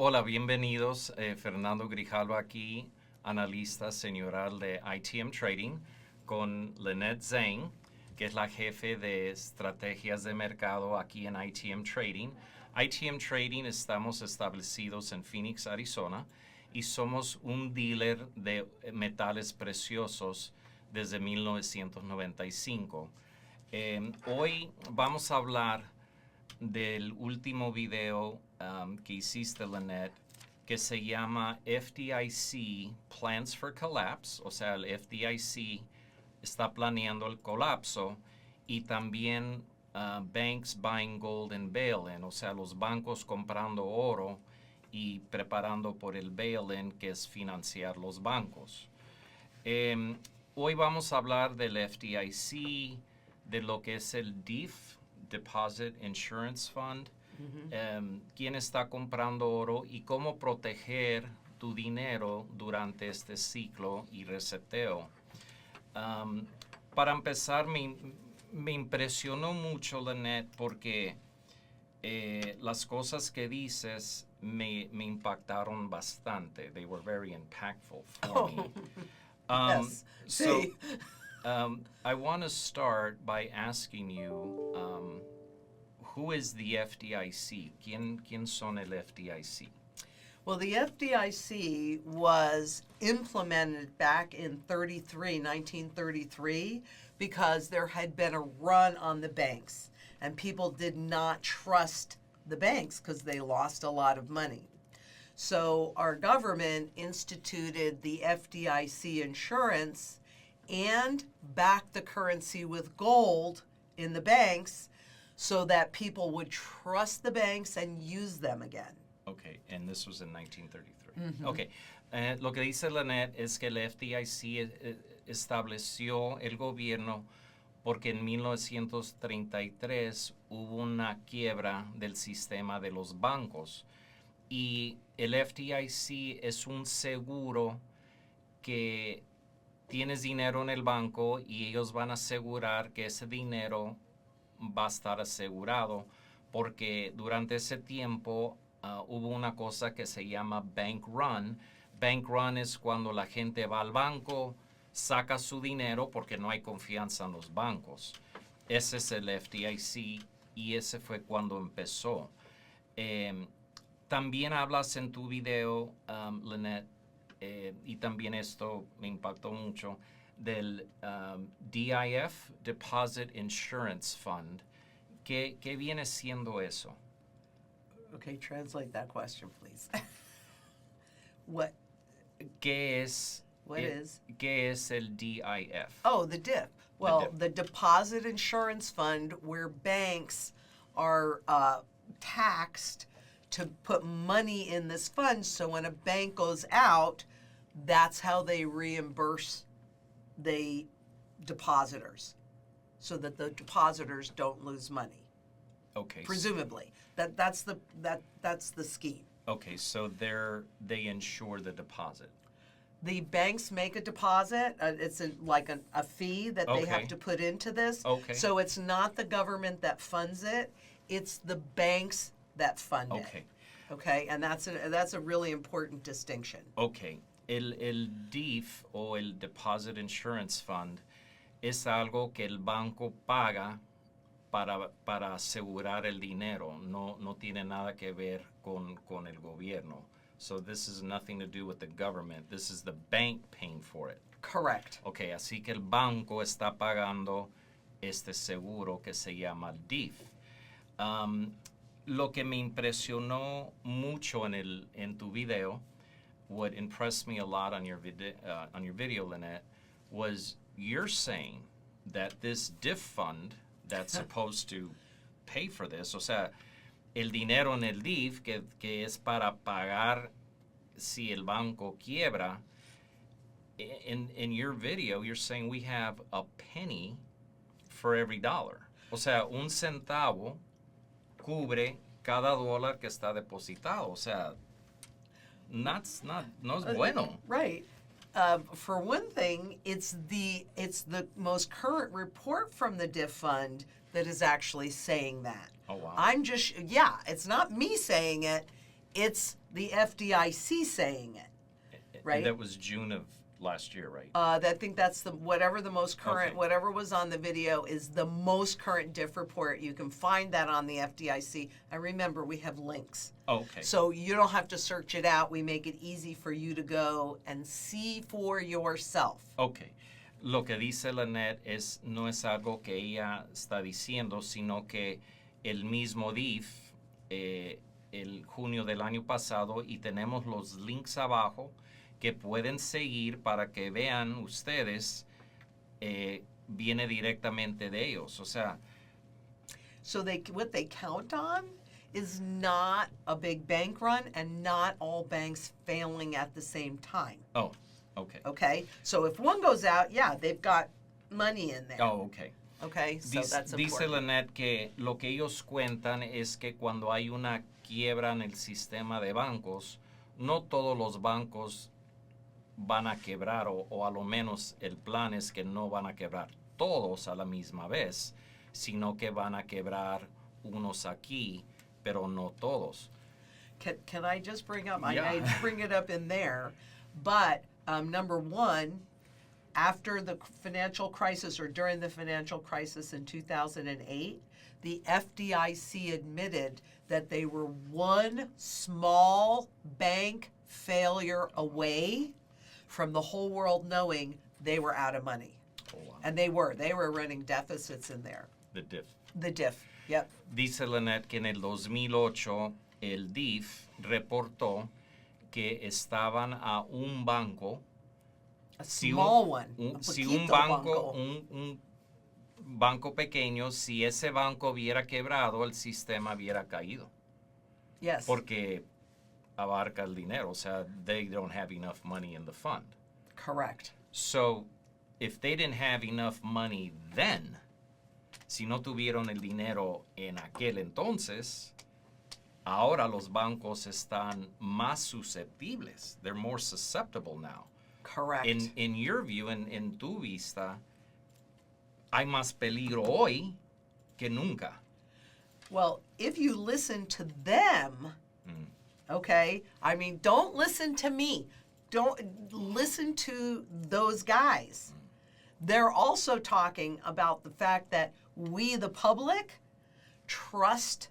Hola, bienvenidos. Fernando Grijalva aquí, analista señoral de ITM Trading, con Lynette Zhang, que es la jefe de estrategias de mercado aquí en ITM Trading. ITM Trading estamos establecidos en Phoenix, Arizona, y somos un dealer de metales preciosos desde 1995. Hoy vamos a hablar del último video que hiciste, Lynette, que se llama FDIC Plans for Collapse, o sea, el FDIC está planeando el colapso, y también banks buying gold and bail-in, o sea, los bancos comprando oro y preparando por el bail-in, que es financiar los bancos. Hoy vamos a hablar del FDIC, de lo que es el DIF, Deposit Insurance Fund, quién está comprando oro y cómo proteger tu dinero durante este ciclo y reseteo. Para empezar, me impresionó mucho, Lynette, porque las cosas que dices me impactaron bastante. They were very impactful for me. Yes. So, I want to start by asking you, who is the FDIC? ¿Quién son el FDIC? Well, the FDIC was implemented back in 1933, because there had been a run on the banks, and people did not trust the banks because they lost a lot of money. So our government instituted the FDIC insurance and backed the currency with gold in the banks so that people would trust the banks and use them again. Okay, and this was in 1933. Okay, lo que dice Lynette es que el FDIC estableció el gobierno porque en 1933 hubo una quiebra del sistema de los bancos, y el FDIC es un seguro que tienes dinero en el banco y ellos van a asegurar que ese dinero va a estar asegurado, porque durante ese tiempo hubo una cosa que se llama bank run. Bank run es cuando la gente va al banco, saca su dinero porque no hay confianza en los bancos. Ese es el FDIC y ese fue cuando empezó. También hablas en tu video, Lynette, y también esto me impactó mucho, del DIF, Deposit Insurance Fund. ¿Qué viene siendo eso? Okay, translate that question, please. What ¿Qué es el DIF? Oh, the DIF. Well, the Deposit Insurance Fund, where banks are taxed to put money in this fund, so when a bank goes out, that's how they reimburse the depositors, so that the depositors don't lose money. Okay. Presumably, that's the scheme. Okay, so they insure the deposit. The banks make a deposit. It's like a fee that they have to put into this. Okay. So it's not the government that funds it; it's the banks that fund it. Okay, and that's a really important distinction. Okay, el DIF o el Deposit Insurance Fund es algo que el banco paga para asegurar el dinero. No tiene nada que ver con el gobierno. So this is nothing to do with the government. This is the bank paying for it. Correct. Okay, así que el banco está pagando este seguro que se llama DIF. Lo que me impresionó mucho en tu video, what impressed me a lot on your video, Lynette, was you're saying that this DIF fund that's supposed to pay for this, o sea, el dinero en el DIF que es para pagar si el banco quiebra. In your video, you're saying we have a penny for every dollar. O sea, un centavo cubre cada dólar que está depositado. O sea, no es bueno. Right. For one thing, it's the most current report from the DIF fund that is actually saying that. Oh, wow. It's not me saying it. It's the FDIC saying it, right? And that was June of last year, right? I think that's whatever the most current, Okay. whatever was on the video is the most current diff report. You can find that on the FDIC. And remember, we have links. Okay. So you don't have to search it out. We make it easy for you to go and see for yourself. Okay. Lo que dice Lynette no es algo que ella está diciendo, sino que el mismo DIF, el junio del año pasado, y tenemos los links abajo que pueden seguir para que vean ustedes, viene directamente de ellos. O sea, So what they count on is not a big bank run and not all banks failing at the same time. oh, okay. Okay? So if one goes out, yeah, they've got money in there. Oh, okay. Okay? So that's Dice important. Lynette que lo que ellos cuentan es que cuando hay una quiebra en el sistema de bancos, no todos los bancos van a quebrar, o a lo menos el plan es que no van a quebrar todos a la misma vez, sino que van a quebrar unos aquí, pero no todos. Can I just bring up, Yeah. I bring it up in there, but number one, after the financial crisis or during the financial crisis in 2008, the FDIC admitted that they were one small bank failure away from the whole world knowing they were out of money. Oh, wow. And they were running deficits in there. The diff. The diff, yep. Dice Lynette que en el 2008 el DIF reportó que estaban a un banco. A Si small one. A Si poquito un banco, banco. un banco pequeño, si ese banco hubiera quebrado, el sistema hubiera caído. Yes. Porque abarca el dinero. O sea, they don't have enough money in the fund. Correct. So, if they didn't have enough money then, si no tuvieron el dinero en aquel entonces, ahora los bancos están más susceptibles. They're more susceptible now. Correct. In your view, en tu vista, hay más peligro hoy que nunca. Well, if you listen to them, okay, I mean, don't listen to me. Don't listen to those guys. They're also talking about the fact that we, the public, trust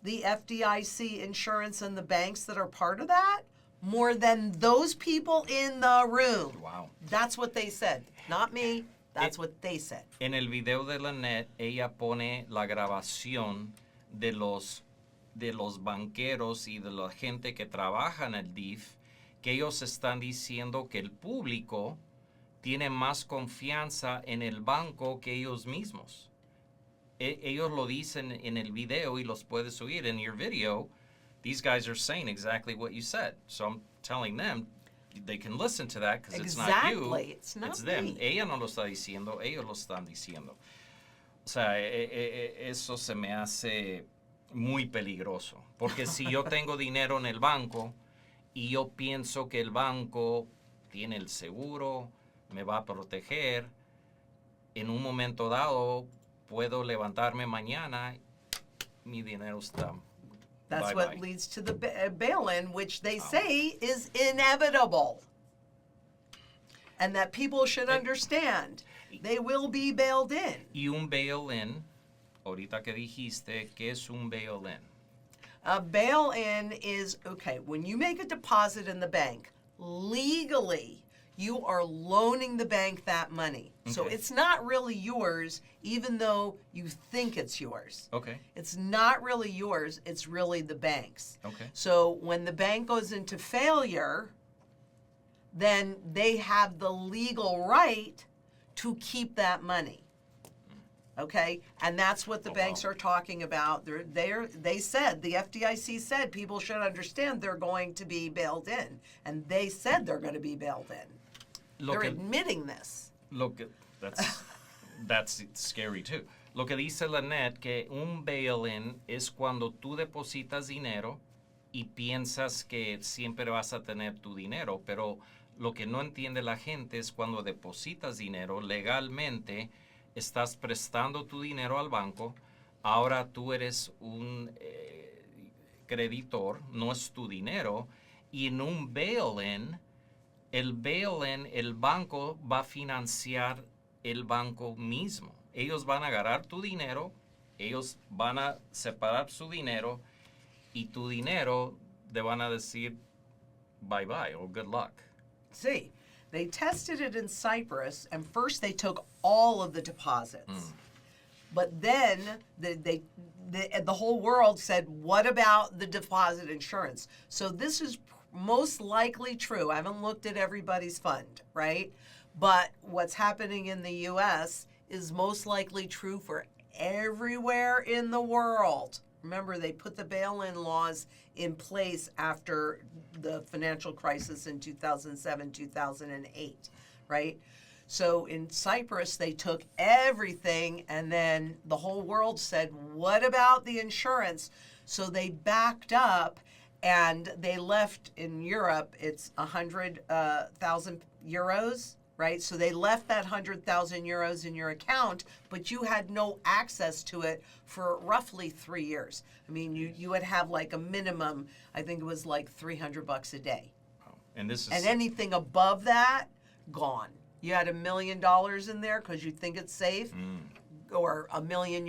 the FDIC insurance and the banks that are part of that more than those people in the room. Wow. That's what they said. Not me. That's what they said. En el video de Lynette, ella pone la grabación de los banqueros y de la gente que trabaja en el DIF, que ellos están diciendo que el público tiene más confianza en el banco que ellos mismos. Ellos lo dicen en el video y los puedes oír en your video. These guys are saying exactly what you said. So I'm telling them they can listen to that because it's not you. Exactly. It's not them. me. Ella no lo está diciendo, ellos lo están diciendo. O sea, eso se me hace muy peligroso. Porque si yo tengo dinero en el banco y yo pienso que el banco tiene el seguro, me va a proteger, en un momento dado puedo levantarme mañana, mi dinero está. That's Bye-bye. what leads to the bail-in, which they say is inevitable. And that people should understand. They will be bailed in. Y un bail-in, ahorita que dijiste, ¿qué es un bail-in? A bail-in is, okay, when you make a deposit in the bank, legally, you are loaning the bank that money. So Okay. it's not really yours, even though you think it's yours. Okay, It's not really yours, it's really the bank's. okay. So when the bank goes into failure, then they have the legal right to keep that money. Okay? And that's what the Oh, banks wow. are talking about. They said, the FDIC said people should understand they're going to be bailed in. And they said they're going to be bailed in. Lo They're que, admitting this. lo que, that's scary too. Lo que dice Lynette, que un bail-in es cuando tú depositas dinero y piensas que siempre vas a tener tu dinero, pero lo que no entiende la gente es cuando depositas dinero legalmente, estás prestando tu dinero al banco, ahora tú eres un creditor, no es tu dinero, y en un bail-in, el banco va a financiar el banco mismo. Ellos van a agarrar tu dinero, ellos van a separar su dinero, y tu dinero te van a decir bye bye or good luck. See, they tested it in Cyprus, and first they took all of the deposits. But then the whole world said, what about the deposit insurance? So this is most likely true. I haven't looked at everybody's fund, right? But what's happening in the U.S. is most likely true for everywhere in the world. Remember, they put the bail-in laws in place after the financial crisis in 2007, 2008, right? So in Cyprus, they took everything, and then the whole world said, what about the insurance? So they backed up, and they left in Europe, it's 100,000 euros, right? So they left that 100,000 euros in your account, but you had no access to it for roughly 3 years. I mean, you would have like a minimum, I think it was like $300 a day. And this is And anything above that, gone. You had $1 million in there because you think it's safe, or €1 million,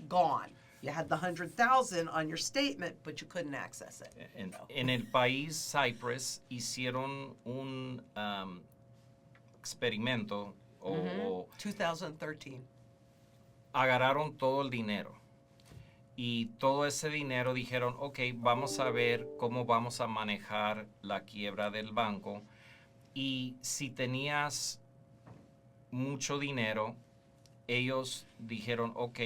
gone. You had the 100,000 on your statement, but you couldn't access it. En el país Cyprus hicieron un experimento o 2013. agarraron todo el dinero y todo ese dinero dijeron, ok, vamos a ver cómo vamos a manejar la quiebra del banco, y si tenías mucho dinero, ellos dijeron, ok,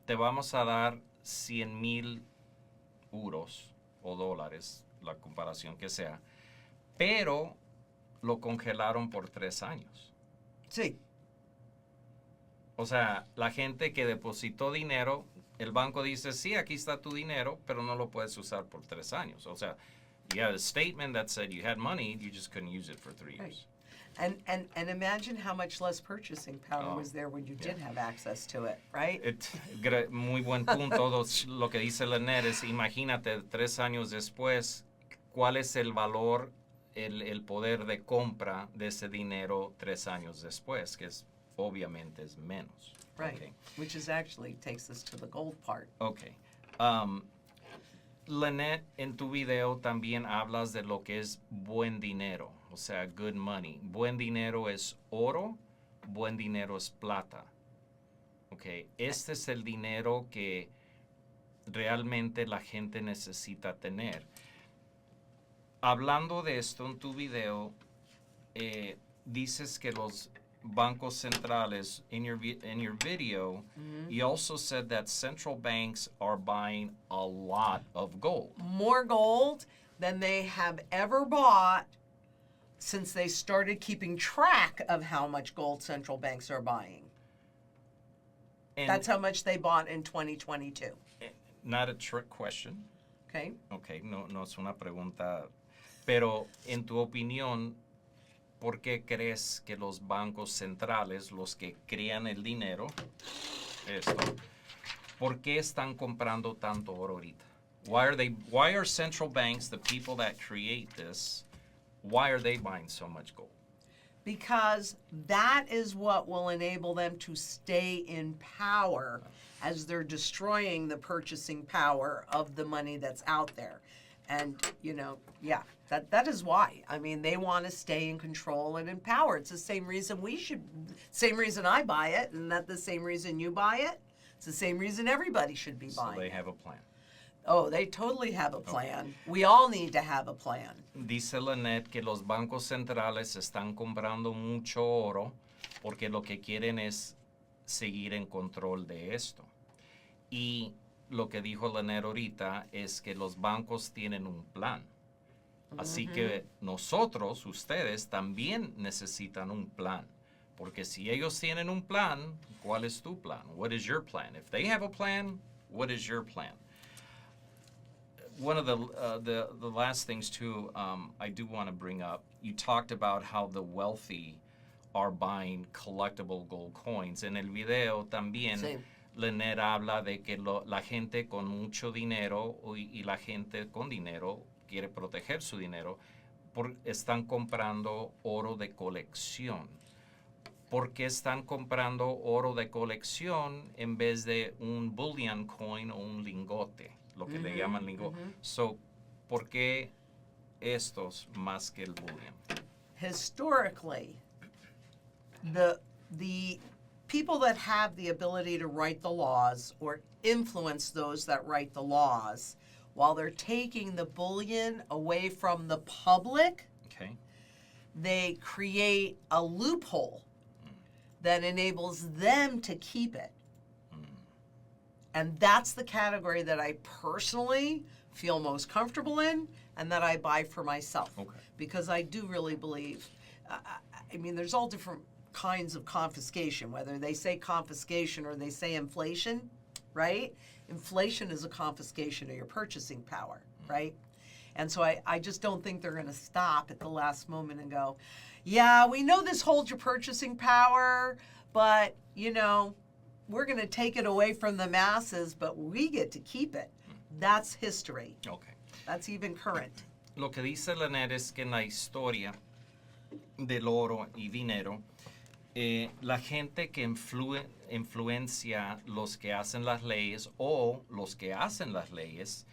te vamos a dar 100,000 euros o dólares, la comparación que sea, pero lo congelaron por 3 años. Sí. O sea, la gente que depositó dinero, el banco dice, sí, aquí está tu dinero, pero no lo puedes usar por 3 años. O sea, you had a statement that said you had money, you just couldn't use it for 3 years. And imagine how much less purchasing power was there when you did have access to it, right? Muy buen punto. Lo que dice Lynette es, imagínate, 3 años después, ¿cuál es el valor, el poder de compra de ese dinero 3 años después? Que es, obviamente es menos. Right, Okay. which is actually takes us to the gold part. Okay. Lynette, en tu video también hablas de lo que es buen dinero, o sea, good money. Buen dinero es oro, buen dinero es plata. Okay. Este es el dinero que realmente la gente necesita tener. Hablando de esto en tu video, dices que los bancos centrales, in your video, you also said that central banks are buying a lot of gold. More gold than they have ever bought since they started keeping track of how much gold central banks are buying. And That's how much they bought in 2022. not a trick question. Okay? Okay, no es una pregunta. Pero en tu opinión, ¿por qué crees que los bancos centrales, los que crean el dinero, ¿por qué están comprando tanto oro ahorita? Why are central banks, the people that create this, why are they buying so much gold? Because that is what will enable them to stay in power as they're destroying the purchasing power of the money that's out there. And, that is why. I mean, they want to stay in control and in power. It's the same reason same reason I buy it, and not the same reason you buy it. It's the same reason everybody should be buying. So they have a plan. Oh, they totally have a plan. Okay. We all need to have a plan. Dice Lynette que los bancos centrales están comprando mucho oro porque lo que quieren es seguir en control de esto. Y lo que dijo Lynette ahorita es que los bancos tienen un plan. Así que nosotros, ustedes, también necesitan un plan. Porque si ellos tienen un plan, ¿cuál es tu plan? What is your plan? If they have a plan, what is your plan? One of the last things, too, I do want to bring up, you talked about how the wealthy are buying collectible gold coins. En el video también Lynette habla de que la gente con mucho dinero y la gente con dinero quiere proteger su dinero, están comprando oro de colección. ¿Por qué están comprando oro de colección en vez de un bullion coin o un lingote? Lo que le llaman lingote. So, ¿por qué estos más que el bullion? Historically, the people that have the ability to write the laws or influence those that write the laws, while they're taking the bullion away from the public, Okay. they create a loophole that enables them to keep it. And that's the category that I personally feel most comfortable in and that I buy for myself. Okay. Because I do really believe, I mean, there's all different kinds of confiscation, whether they say confiscation or they say inflation, right? Inflation is a confiscation of your purchasing power, right? And so I just don't think they're going to stop at the last moment and go, yeah, we know this holds your purchasing power, but, you know, we're going to take it away from the masses, but we get to keep it. That's history. Okay. That's even current. Lo que dice Lynette es que en la historia del oro y dinero, la gente que influencia los que hacen las leyes o los que hacen las leyes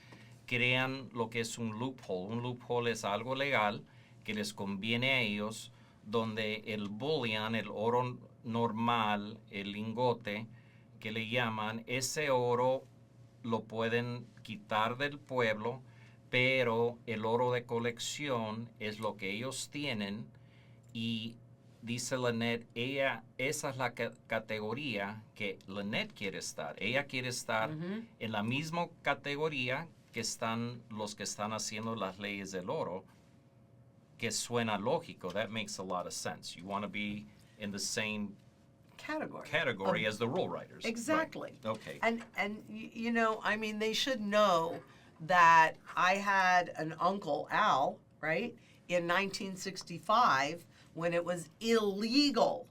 crean lo que es un loophole. Un loophole es algo legal que les conviene a ellos, donde el bullion, el oro normal, el lingote, que le llaman, ese oro lo pueden quitar del pueblo, pero el oro de colección es lo que ellos tienen y dice Lynette, esa es la categoría que Lynette quiere estar. Ella quiere estar en la misma categoría que están los que están haciendo las leyes del oro, que suena lógico. That makes a lot of sense. You want to be in the same category as the rule writers. Exactly. Right. Okay. And you know, I mean, they should know that I had an uncle, Al, right, in 1965 when it was illegal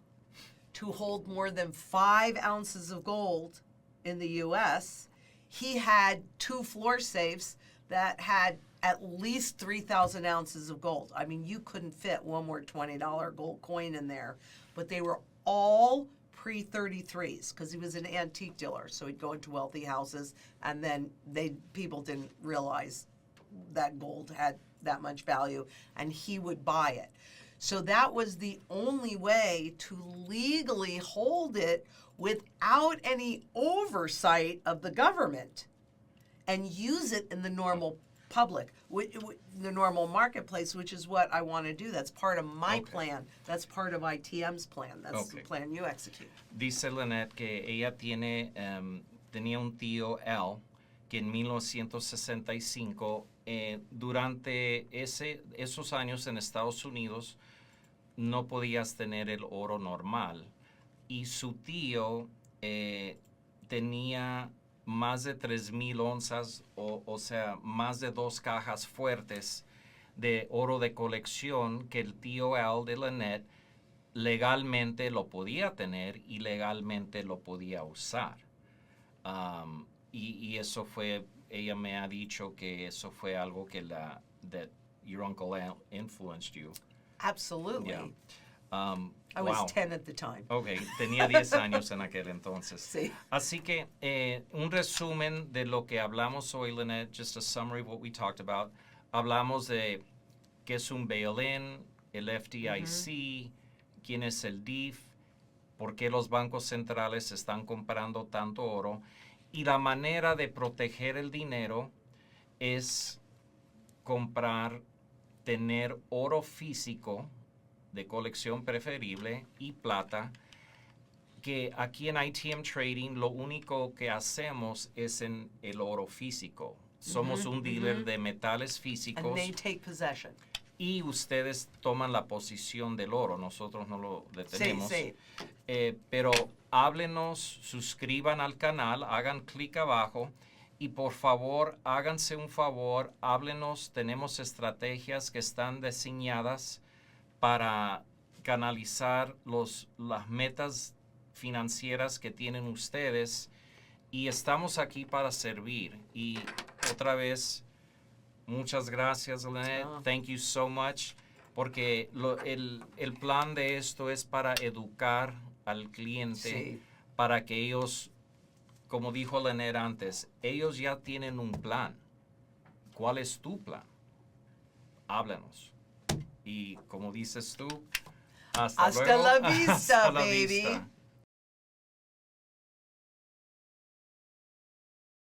to hold more than 5 ounces of gold in the U.S. He had 2 floor safes that had at least 3,000 ounces of gold. I mean, you couldn't fit one more $20 gold coin in there, but they were all pre-33s because he was an antique dealer. So he'd go into wealthy houses, and then people didn't realize that gold had that much value, and he would buy it. So that was the only way to legally hold it without any oversight of the government and use it in the normal public, the normal marketplace, which is what I want to do. That's part of my plan. That's part of ITM's plan. That's the plan you execute. Dice Lynette que ella tenía un tío Al que en 1965, durante esos años en Estados Unidos, no podías tener el oro normal. Y su tío tenía más de 3,000 onzas, o sea, más de 2 cajas fuertes de oro de colección que el tío Al de Lynette legalmente lo podía tener y legalmente lo podía usar. Y eso fue, ella me ha dicho que eso fue algo que that your uncle Al influenced you. Absolutely. Yeah. I was 10 at the time. Okay, tenía 10 años en aquel entonces. Sí. Así que un resumen de lo que hablamos hoy, Lynette, just a summary of what we talked about. Hablamos de qué es un bail-in, el FDIC, quién es el DIF, por qué los bancos centrales están comprando tanto oro. Y la manera de proteger el dinero es comprar, tener oro físico de colección preferible y plata, que aquí en ITM Trading lo único que hacemos es en el oro físico. Somos un dealer de metales físicos. And they take possession. Y ustedes toman la posición del oro, nosotros no lo detenemos. Sí. Pero háblenos, suscriban al canal, hagan clic abajo y por favor, háganse un favor, háblenos, tenemos estrategias que están diseñadas para canalizar las metas financieras que tienen ustedes y estamos aquí para servir. Y otra vez, muchas gracias, Lynette. Thank you so much. Porque el plan de esto es para educar al cliente, Sí. para que ellos, como dijo Lynette antes, ellos ya tienen un plan. ¿Cuál es tu plan? Háblanos. Y como dices tú, hasta Hasta luego. la vista, Hasta la baby. vista.